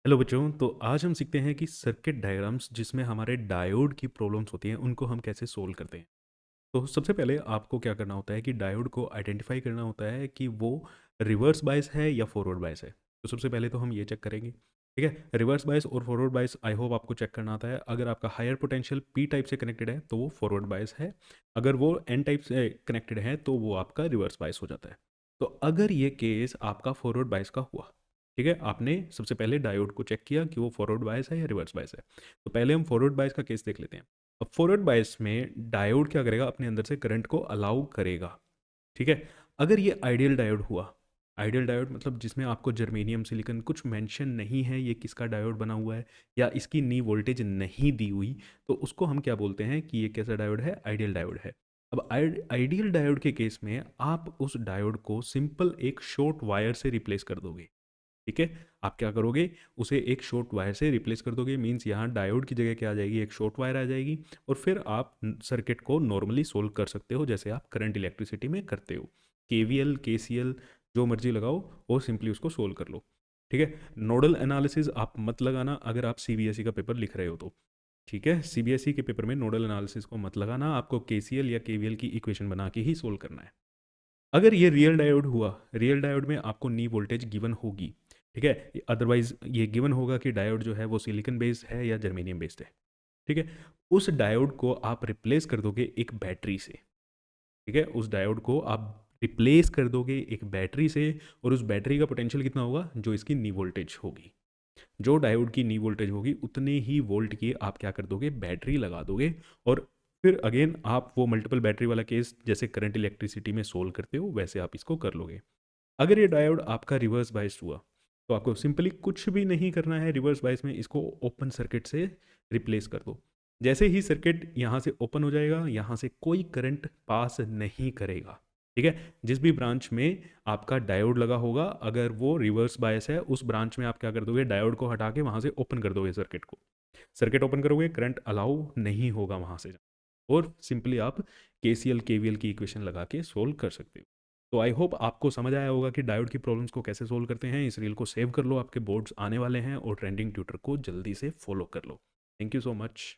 Hello बच्चों, तो आज हम सीखते हैं कि सर्किट डायग्राम्स जिसमें हमारे डायोड की प्रॉब्लम्स होती हैं उनको हम कैसे सोल्व करते हैं। तो सबसे पहले आपको क्या करना होता है कि डायोड को आइडेंटिफाई करना होता है कि वो रिवर्स बायस है या फॉरवर्ड बायस है। तो सबसे पहले तो हम ये चेक करेंगे, ठीक है। रिवर्स बायस और फॉरवर्ड बायस आई होप आपको चेक करना आता है। अगर आपका हायर पोटेंशियल पी टाइप से कनेक्टेड है तो वो फॉरवर्ड बायस है, अगर वो एन टाइप से कनेक्टेड है तो वो आपका रिवर्स बायस हो जाता है। तो अगर ये केस आपका फॉरवर्ड बायस का हुआ, ठीक है, आपने सबसे पहले डायोड को चेक किया कि वो फॉरवर्ड बायस है या रिवर्स बायस है। तो पहले हम फॉरवर्ड बायस का केस देख लेते हैं। अब फॉरवर्ड बायस में डायोड क्या करेगा, अपने अंदर से करंट को अलाउ करेगा, ठीक है। अगर ये आइडियल डायोड हुआ, आइडियल डायोड मतलब जिसमें आपको जर्मेनियम सिलिकॉन कुछ मेंशन नहीं है, ये किसका डायोड बना हुआ है या इसकी नी वोल्टेज नहीं दी हुई, तो उसको हम क्या बोलते हैं कि ये कैसा डायोड है, आइडियल डायोड है। अब आइडियल डायोड के केस में आप उस डायोड को सिंपल एक शॉर्ट वायर से रिप्लेस कर दोगे, ठीक है। आप क्या करोगे, उसे एक शॉर्ट वायर से रिप्लेस कर दोगे, मीन्स यहाँ डायोड की जगह क्या आ जाएगी, एक शॉर्ट वायर आ जाएगी। और फिर आप सर्किट को नॉर्मली सोल्व कर सकते हो जैसे आप करंट इलेक्ट्रिसिटी में करते हो। केवीएल केसीएल जो मर्जी लगाओ और सिंपली उसको सोल्व कर लो, ठीक है। नोडल एनालिसिस आप मत लगाना अगर आप सीबीएसई का पेपर लिख रहे हो तो, ठीक है। सीबीएसई के पेपर में नोडल एनालिसिस को मत लगाना, आपको केसीएल या केवीएल की इक्वेशन बना के ही सोल्व करना है। अगर ये रियल डायोड हुआ, रियल डायोड में आपको नी वोल्टेज गिवन होगी, ठीक है। अदरवाइज ये गिवन होगा कि डायोड जो है वो सिलिकॉन बेस्ड है या जर्मेनियम बेस्ड है, ठीक है। उस डायोड को आप रिप्लेस कर दोगे एक बैटरी से, ठीक है। उस डायोड को आप रिप्लेस कर दोगे एक बैटरी से, और उस बैटरी का पोटेंशियल कितना होगा, जो इसकी नी वोल्टेज होगी, जो डायोड की नी वोल्टेज होगी उतने ही वोल्ट की आप क्या कर दोगे, बैटरी लगा दोगे। और फिर अगेन आप वो मल्टीपल बैटरी वाला केस जैसे करंट इलेक्ट्रिसिटी में सोल्व करते हो वैसे आप इसको कर लोगे। अगर ये डायोड आपका रिवर्स बायस्ड हुआ तो आपको सिंपली कुछ भी नहीं करना है, रिवर्स बायस में इसको ओपन सर्किट से रिप्लेस कर दो। जैसे ही सर्किट यहाँ से ओपन हो जाएगा, यहाँ से कोई करंट पास नहीं करेगा, ठीक है। जिस भी ब्रांच में आपका डायोड लगा होगा, अगर वो रिवर्स बायस है उस ब्रांच में आप क्या कर दोगे, डायोड को हटा के वहाँ से ओपन कर दोगे सर्किट को। सर्किट ओपन करोगे, करंट अलाउ नहीं होगा वहाँ से, और सिंपली आप केसीएल केवीएल की इक्वेशन लगा के सोल्व कर सकते हो। तो आई होप आपको समझ आया होगा कि डायोड की प्रॉब्लम्स को कैसे सोल्व करते हैं। इस रील को सेव कर लो, आपके बोर्ड्स आने वाले हैं, और ट्रेंडिंग ट्यूटर को जल्दी से फॉलो कर लो। Thank you so much.